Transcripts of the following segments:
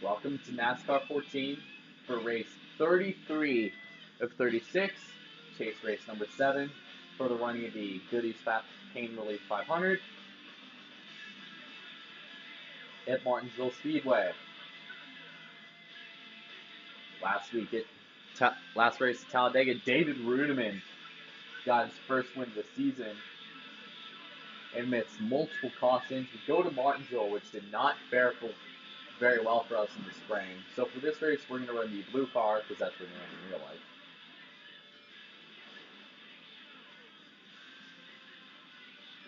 Welcome to NASCAR 14 for race 33 of 36, chase race number 7 for the running of the Goodies Fat Pain Relief 500 at Martinsville Speedway. Last race at Talladega, David Rudiman got his first win of the season amidst multiple cautions. We go to Martinsville, which did not fare very well for us in the spring. So for this race, we're going to run the blue car because that's what we run in real life.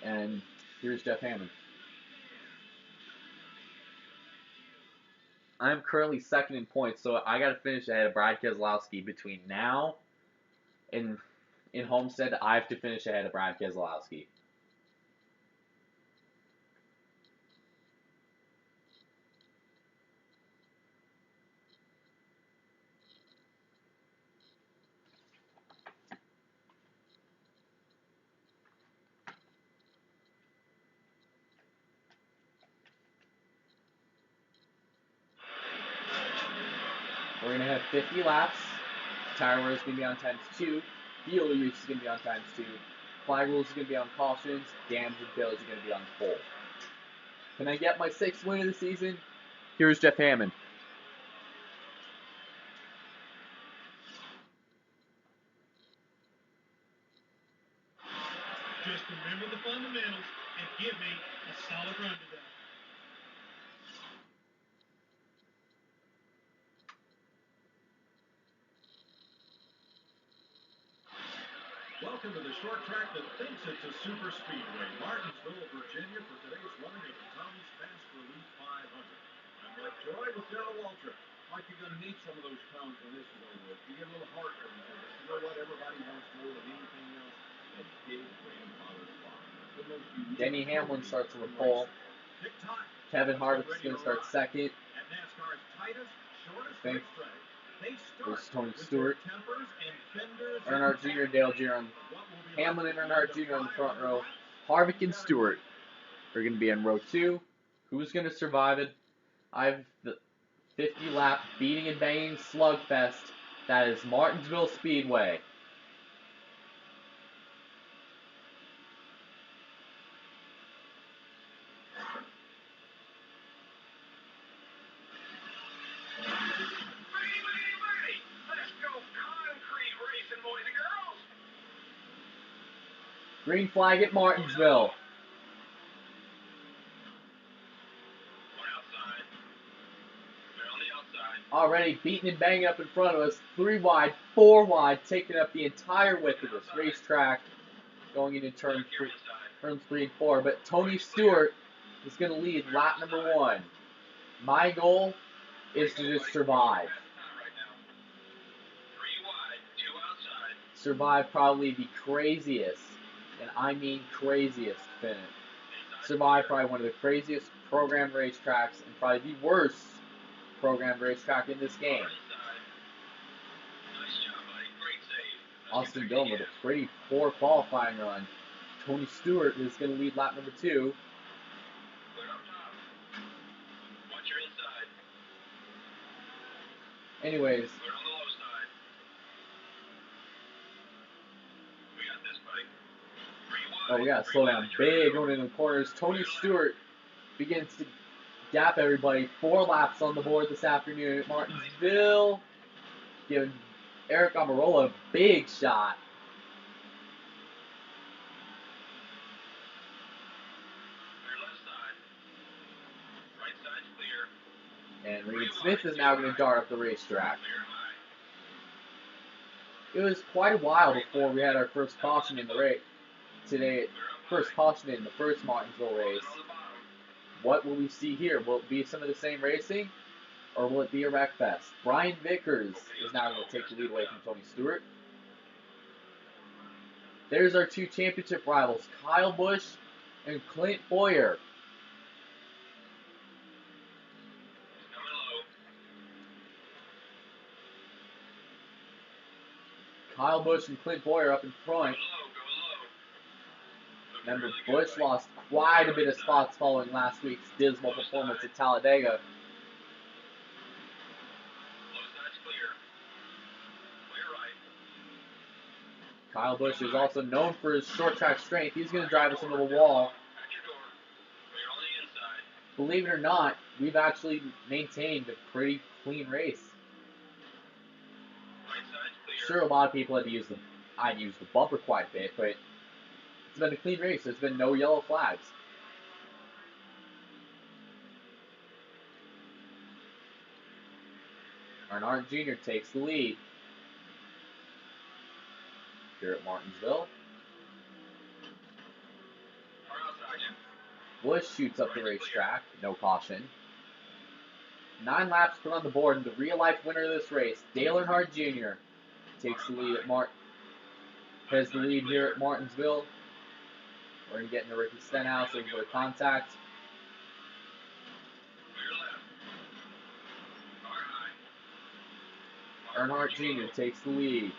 And here's Jeff Hammond. I'm currently second in points, so I got to finish ahead of Brad Keselowski between now and in Homestead. I have to finish ahead of Brad Keselowski. We're going to have 50 laps. Tire wear is going to be on ×2. Fuel use is going to be on ×2. Flag rules is going to be on cautions. Damage and failures are going to be on pole. Can I get my 6th win of the season? Here's Jeff Hammond. Just remember the fundamentals and give me a solid run today. Welcome to the short track that thinks it's a super speedway, Martinsville, Virginia, for today's running of the Tums Fast Relief 500. I'm Mike Joy with Darrell Waltrip. Mike, you're going to need some of those pounds when this is over. You get a little heart rate. You know what? Everybody wants more than anything else. A big grandfather's farm. Denny Hamlin starts on the pole. Kevin Harvick's going to start second. At NASCAR's tightest, shortest Thanks. racetrack, they There's start Tony with Stewart. their tempers and fenders Earnhardt Jr. and Dale Jr. on Hamlin and Earnhardt Jr. on the front row. Harvick and Stewart are going to be in row 2. Who's going to survive it? I have the 50-lap beating and banging slugfest. That is Martinsville Speedway. Green flag at Martinsville. Already beating and banging up in front of us. 3 wide, 4 wide, taking up the entire width of this racetrack. Going into turns 3 and 4. But Tony Stewart is going to lead lap number 1. My goal is to just survive. Survive probably the craziest, and I mean craziest finish. Survive probably one of the craziest programmed racetracks and probably the worst programmed racetrack in this game. Austin Dillon with a pretty poor qualifying run. Tony Stewart is going to lead lap number 2. Anyways. Oh, we got to slow down big going into the corners. Tony Stewart begins to gap everybody. 4 laps on the board this afternoon at Martinsville. Giving Eric Almirola a big shot. And Reed Smith is now going to dart up the racetrack. It was quite a while before we had our first caution in the race today. First caution in the first Martinsville race. What will we see here? Will it be some of the same racing, or will it be a wreck fest? Brian Vickers is now going to take the lead away from Tony Stewart. There's our 2 championship rivals, Kyle Busch and Clint Bowyer. Kyle Busch and Clint Bowyer up in front. Remember, Busch lost quite a bit of spots following last week's dismal performance at Talladega. Kyle Busch is also known for his short track strength. He's going to drive us into the wall. Believe it or not, we've actually maintained a pretty clean race. Sure, a lot of people I'd used the bumper quite a bit, but it's been a clean race. There's been no yellow flags. Earnhardt Jr. takes the lead here at Martinsville. Busch shoots up the racetrack, no caution. 9 laps put on the board, and the real-life winner of this race, Dale Earnhardt Jr., takes the lead has the lead here at Martinsville. We're going to get into Ricky Stenhouse looking for contact. Earnhardt Jr. takes the lead.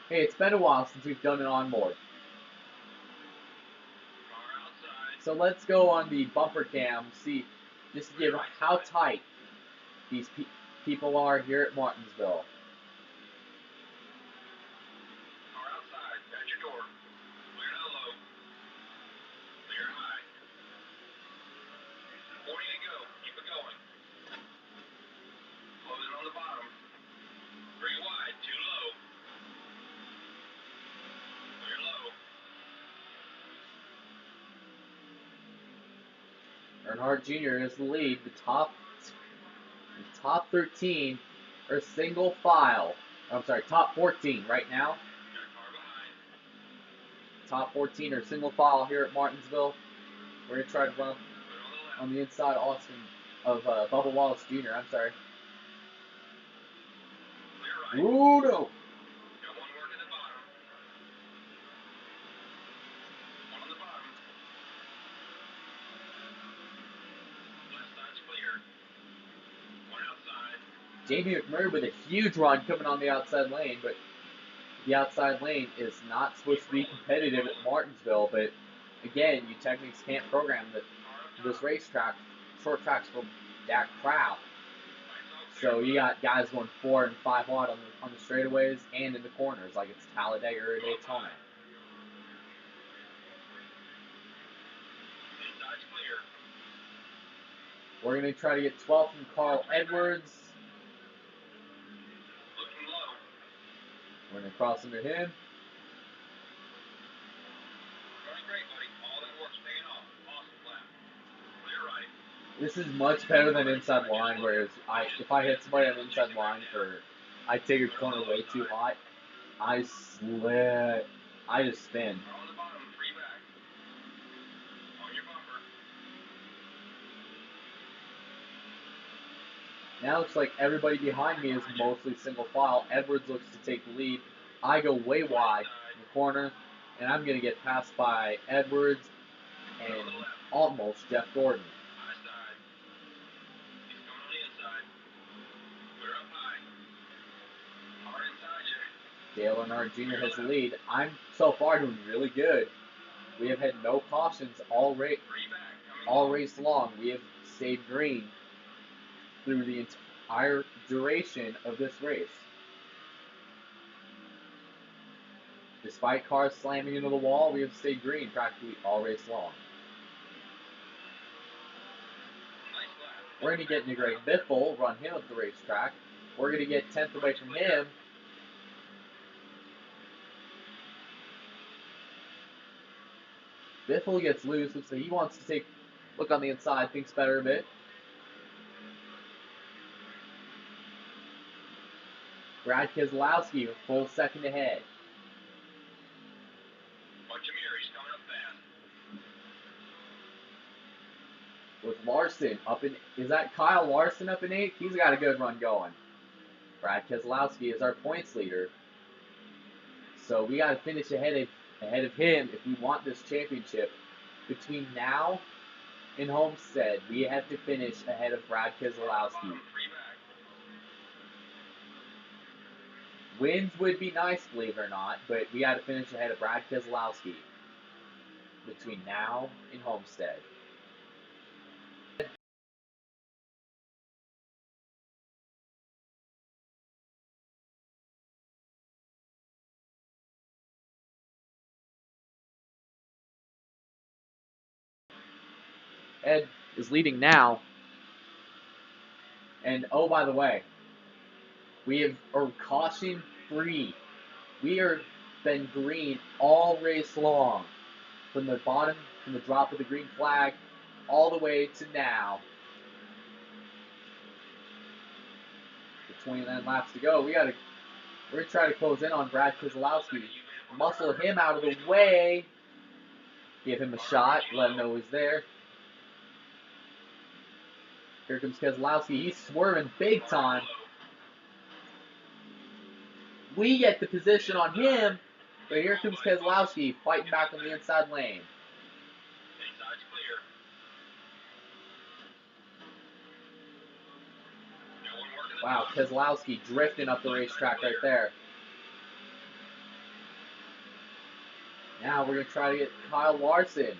Hey, it's been a while since we've done an onboard. So let's go on the bumper cam, see, just to give how tight these people are here at Martinsville. Earnhardt Jr. is the lead. The top 13 are single file. I'm sorry, top 14 right now. Top 14 are single file here at Martinsville. We're going to try to run on the inside of Bubba Wallace Jr. I'm sorry. Ooh, no. Jamie McMurray with a huge run coming on the outside lane, but the outside lane is not supposed to be competitive at Martinsville. But again, Eutechnyx can't program this racetrack, short tracks for that crowd. So you got guys going 4 and 5 wide on the straightaways and in the corners, like it's Talladega or Daytona. We're going to try to get 12th from Carl Edwards. We're going to cross under him. This is much better than inside line, whereas if I hit somebody on the inside line I take a corner way too hot, I slip. I just spin. Now it looks like everybody behind me is mostly single file. Edwards looks to take the lead. I go way wide in the corner, and I'm going to get passed by Edwards and almost Jeff Gordon. Dale Earnhardt Jr. has the lead. I'm so far doing really good. We have had no cautions all race long. We have stayed green through the entire duration of this race. Despite cars slamming into the wall, we have stayed green practically all race long. We're going to get into Greg Biffle, run him up the racetrack. We're going to get 10th away from him. Biffle gets loose, looks like he wants to look on the inside, thinks better of it. Brad Keselowski, a full second ahead. With Larson up in, is that Kyle Larson up in 8th? He's got a good run going. Brad Keselowski is our points leader. So we got to finish ahead of him if we want this championship. Between now and Homestead, we have to finish ahead of Brad Keselowski. Wins would be nice, believe it or not, but we got to finish ahead of Brad Keselowski between now and Homestead. Ed is leading now. And oh, by the way, we are caution free. We are been green all race long. From the bottom, from the drop of the green flag, all the way to now. With 29 laps to go, we're gonna try to close in on Brad Keselowski. Muscle him out of the way. Give him a shot, let him know he's there. Here comes Keselowski. He's swerving big time. We get the position on him, but here comes Keselowski fighting back on the inside lane. Wow, Keselowski drifting up the racetrack right there. Now we're going to try to get Kyle Larson.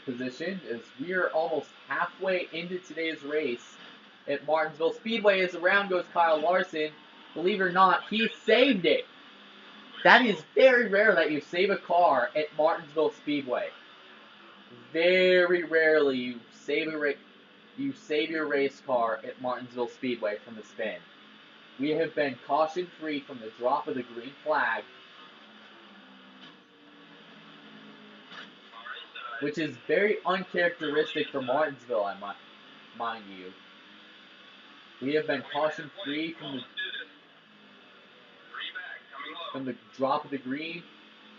Position as we are almost halfway into today's race at Martinsville Speedway. As the round goes, Kyle Larson, believe it or not, he saved it. That is very rare that you save a car at Martinsville Speedway. Very rarely you save your race car at Martinsville Speedway from the spin. We have been caution free from the drop of the green flag, which is very uncharacteristic for Martinsville, I mind you. We have been caution free from the drop of the green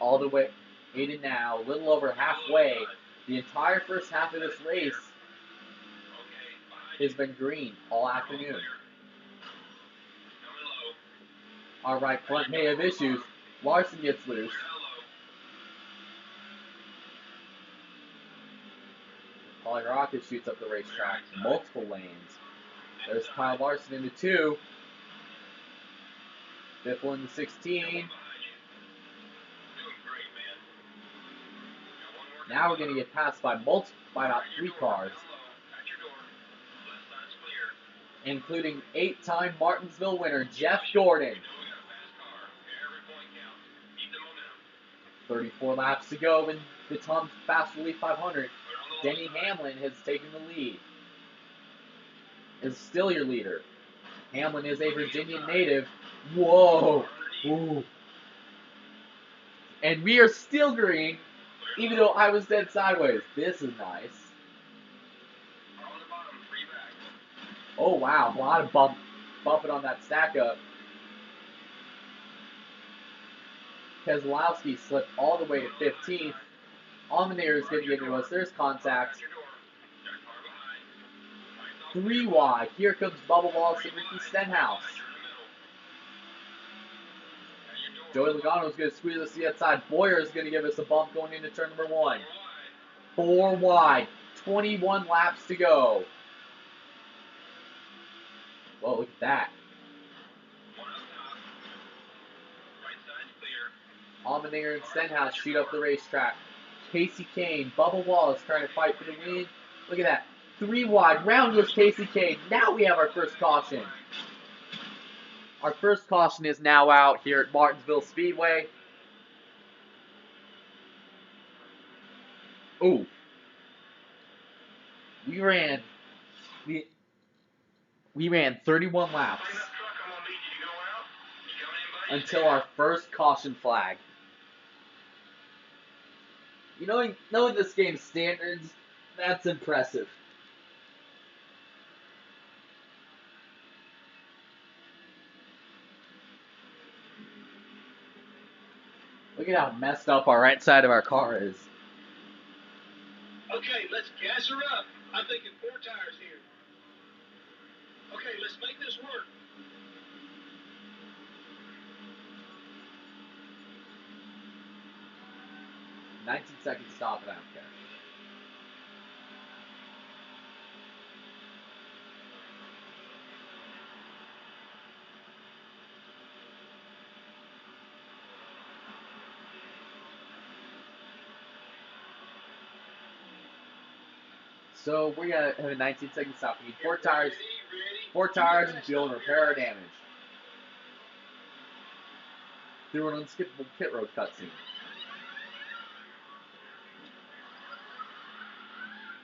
all the way in now, a little over halfway. The entire first half of this race has been green all afternoon. Our right front may have issues. Larson gets loose. Polly Rocket shoots up the racetrack, multiple lanes. There's Kyle Larson into 2. Biffle into 16. Now we're going to get passed by about 3 cars, including 8-time Martinsville winner Jeff Gordon. 34 laps to go in the Tums Fast Relief 500. Denny Hamlin has taken the lead. Is still your leader. Hamlin is a Virginian native. Whoa! Ooh. And we are still green, even though I was dead sideways. This is nice. Oh wow, a lot of bumping on that stack up. Keselowski slipped all the way to 15th. Almenair is going to get into us. There's contact. 3 wide. Here comes Bubba Wallace and Ricky Stenhouse. Joey Logano is going to squeeze us to the outside. Boyer is going to give us a bump going into turn number 1. 4 wide. 21 laps to go. Whoa, look at that. Almenair and Stenhouse shoot up the racetrack. Casey Kane, Bubba Wallace trying to fight for the win. Look at that. 3 wide. Round goes Casey Kane. Now we have our first caution. Our first caution is now out here at Martinsville Speedway. Ooh. We ran 31 laps until our first caution flag. You know, knowing this game's standards, that's impressive. Look at how messed up our right side of our car is. Okay, let's gas her up. I'm thinking 4 tires here. Okay, let's make this work. $19 seconds stop, and I don't care. So we're gonna have a 19-second stop. We need 4 tires, 4 tires and fuel to repair our damage. through an unskippable pit road cutscene.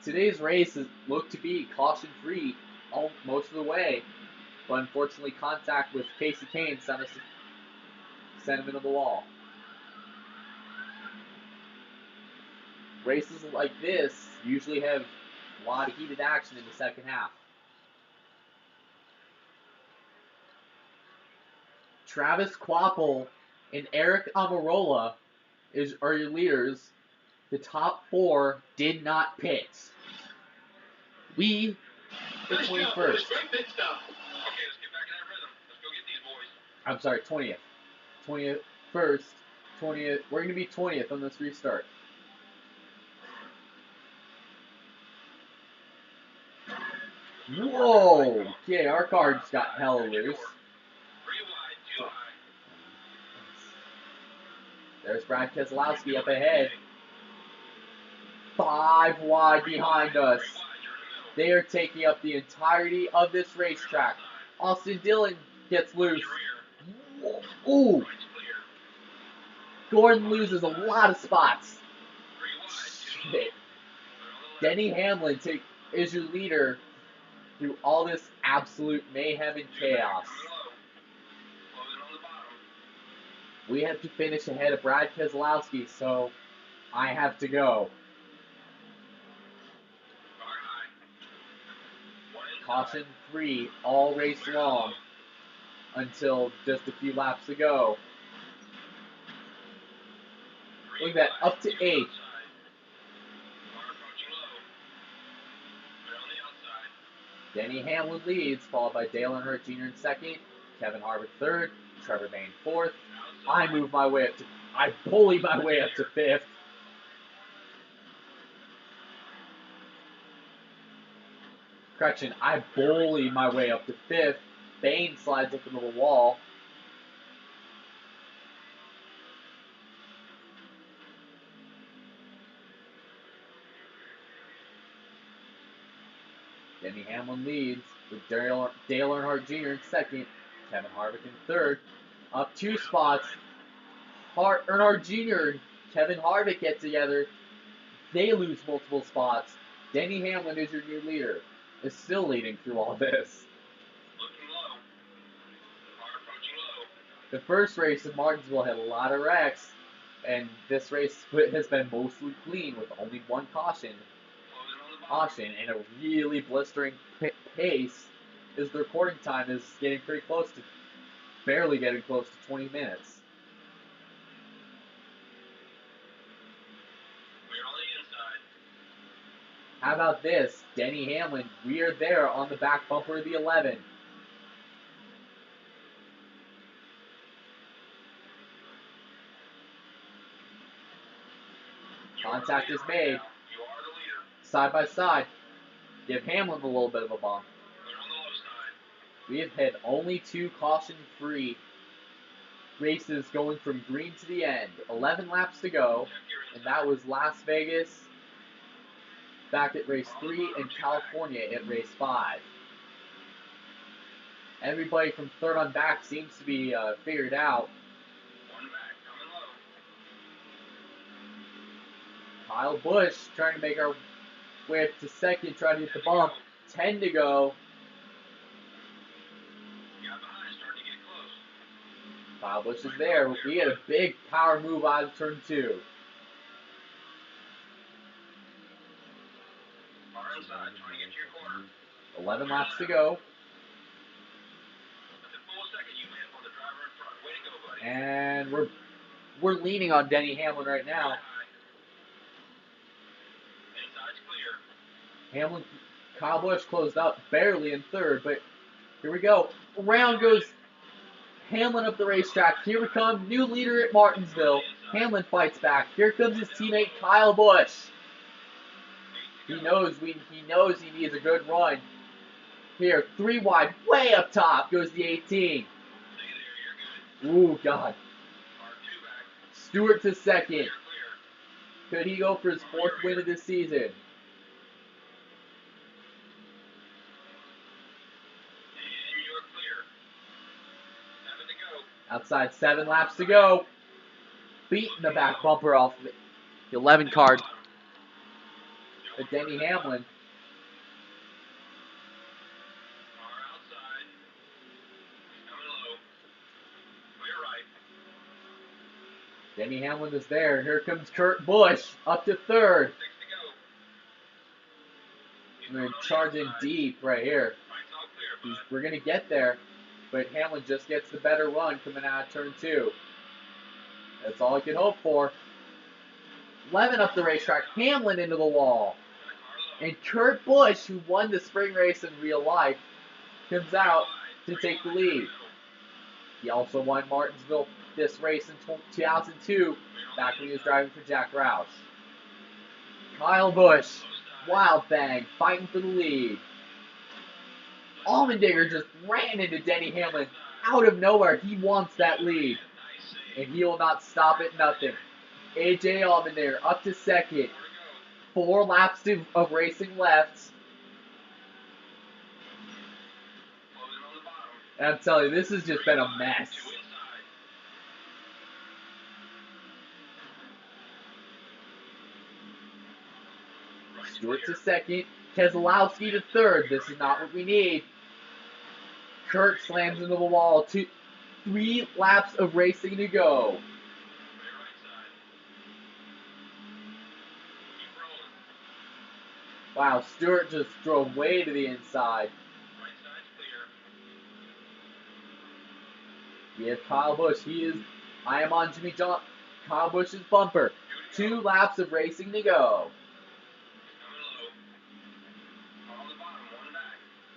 Today's race looked to be caution-free most of the way, but unfortunately contact with Casey Kane sent him into the wall. Races like this usually have a lot of heated action in the second half. Travis Quapple and Eric Amarola are your leaders. The top 4 did not pit. We the 21st. Okay, let's get back in that rhythm. Let's go get these boys. I'm sorry, 20th. 21st, 20th. We're going to be 20th on this restart. Whoa! Okay, our car just got hella loose. There's Brad Keselowski up ahead. 5 wide behind us. They are taking up the entirety of this racetrack. Austin Dillon gets loose. Ooh! Gordon loses a lot of spots. Shit. Denny Hamlin is your leader through all this absolute mayhem and chaos. We have to finish ahead of Brad Keselowski, so I have to go. Caution 3 all race long until just a few laps to go. Look at that, up to 8. Denny Hamlin leads, followed by Dale Earnhardt Jr. in second, Kevin Harvick third, Trevor Bayne fourth. I bully my way up to 5th. Correction, I bully my way up to 5th. Bayne slides up into the wall. Denny Hamlin leads with Dale Earnhardt Jr. in second, Kevin Harvick in third. Up 2 spots. Earnhardt Jr. and Kevin Harvick get together. They lose multiple spots. Denny Hamlin is your new leader. Is still leading through all this. Looking low. Car approaching low. The first race in Martinsville had a lot of wrecks, and this race has been mostly clean with only 1 caution and a really blistering pace. Is the recording time is getting pretty close to, barely getting close to 20 minutes. We're on the inside. How about this? Denny Hamlin, we are there on the back bumper of the 11. Contact is made. You are the leader. Side by side. Give Hamlin a little bit of a bump. They're on the low side. We have had only 2 caution-free races going from green to the end. 11 laps to go, and that was Las Vegas back at race 3 and California at race 5. Everybody from third on back seems to be figured out. One back, coming low. Kyle Busch trying to make our way up to second, trying to hit the bump. 10 to go. Got behind, starting to get close. Kyle Busch is there. We had a big power move out of turn 2. Car inside, trying to get to your corner. 11 laps to go. That's a full second, you man, for the driver in front. Way to go, buddy. And we're leaning on Denny Hamlin right now. Inside's clear. Hamlin, Kyle Busch closed up barely in third, but here we go. Around goes Hamlin up the racetrack. Here we come, new leader at Martinsville. Hamlin fights back. Here comes his teammate Kyle Busch. He knows he needs a good run. Here, 3 wide, way up top goes the 18. Ooh, God. Stewart to second. Could he go for his 4th win of this season? outside. 7 laps to go. Beating the back bumper off the 11 card. But Denny Hamlin. Denny Hamlin is there. Here comes Kurt Busch up to 3rd. We're charging deep right here. We're going to get there. But Hamlin just gets the better run coming out of turn 2. That's all I could hope for. 11 up the racetrack. Hamlin into the wall. And Kurt Busch, who won the spring race in real life, comes out to take the lead. He also won Martinsville this race in 2002, back when he was driving for Jack Roush. Kyle Busch, wild bang, fighting for the lead. Allmendinger just ran into Denny Hamlin out of nowhere. He wants that lead, and he will not stop at nothing. AJ Allmendinger up to 2nd. 4 laps of racing left. And I'm telling you, this has just been a mess. Stewart to 2nd. Keselowski to 3rd. This is not what we need. Kurt slams into the wall. 3 laps of racing to go. Wow, Stewart just drove way to the inside. We have Kyle Busch. I am on Jimmy John. Kyle Busch's bumper. 2 laps of racing to go.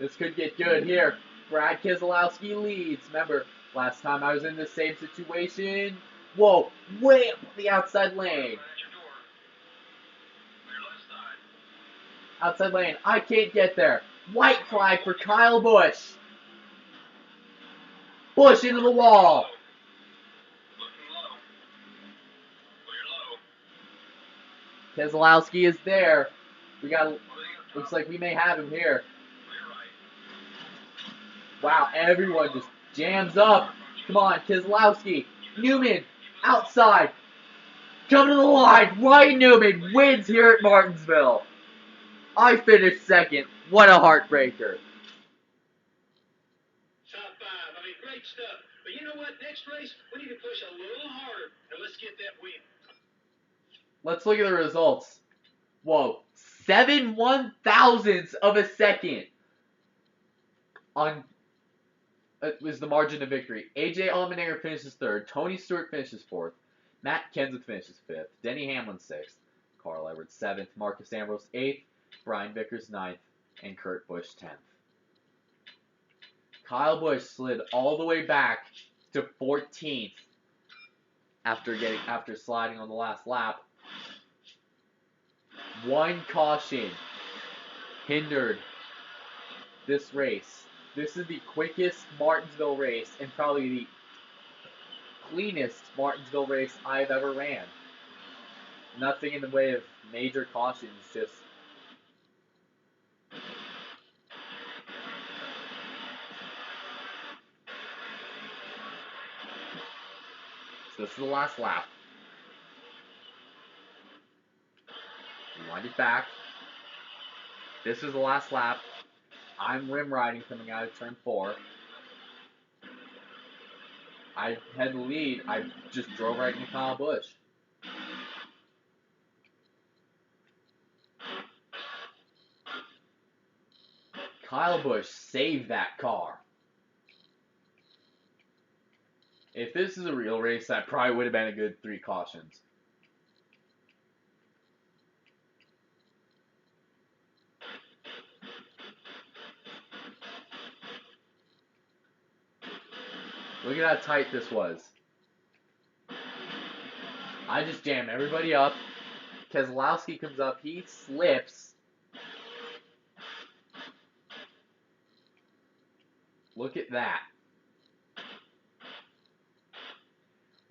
This could get good here. Brad Keselowski leads. Remember, last time I was in the same situation. Whoa, way up the outside lane. Outside lane. I can't get there. White flag for Kyle Busch. Busch into the wall. Keselowski is there. Looks like we may have him here. Wow, everyone just jams up. Come on, Keselowski. Newman, outside. Coming to the line. Ryan Newman wins here at Martinsville. I finished 2nd. What a heartbreaker. Top 5. I mean, great stuff. But you know what? Next race, we need to push a little harder, and let's get that win. Let's look at the results. Whoa. 7 1,000ths of a second was the margin of victory. AJ Allmendinger finishes 3rd. Tony Stewart finishes 4th. Matt Kenseth finishes 5th. Denny Hamlin 6th. Carl Edwards 7th. Marcus Ambrose 8th. Brian Vickers 9th. And Kurt Busch 10th. Kyle Busch slid all the way back to 14th after sliding on the last lap. 1 caution hindered this race. This is the quickest Martinsville race and probably the cleanest Martinsville race I've ever ran. Nothing in the way of major cautions, just so this is the last lap. Wind it back. This is the last lap. I'm rim riding coming out of turn 4. I had the lead. I just drove right into Kyle Busch. Kyle Busch saved that car. If this is a real race, that probably would have been a good 3 cautions. Look at how tight this was. I just jammed everybody up. Keselowski comes up. He slips. Look at that.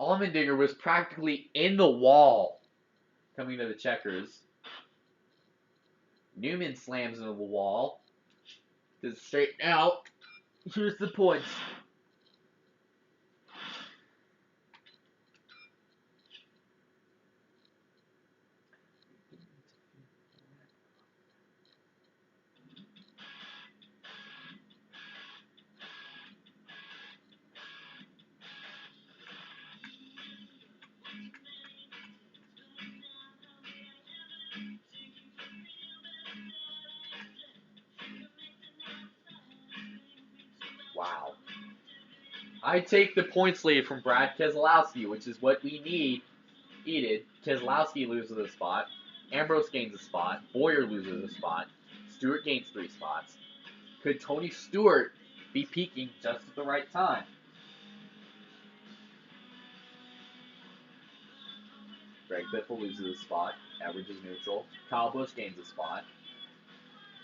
Allmendinger was practically in the wall coming to the checkers. Newman slams into the wall. To straighten out. Here's the points. I take the points lead from Brad Keselowski, which is what we needed. Keselowski loses a spot. Ambrose gains a spot. Boyer loses a spot. Stewart gains 3 spots. Could Tony Stewart be peaking just at the right time? Greg Biffle loses a spot. Average is neutral. Kyle Busch gains a spot.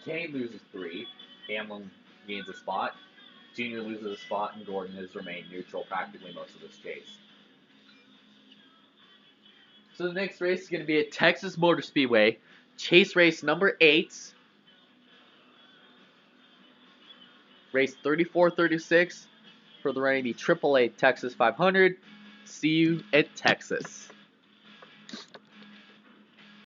Kane loses 3. Hamlin gains a spot. Junior loses a spot, and Gordon has remained neutral practically most of this chase. So the next race is going to be at Texas Motor Speedway, chase race number 8. Race 34-36 for the running the AAA Texas 500. See you at Texas.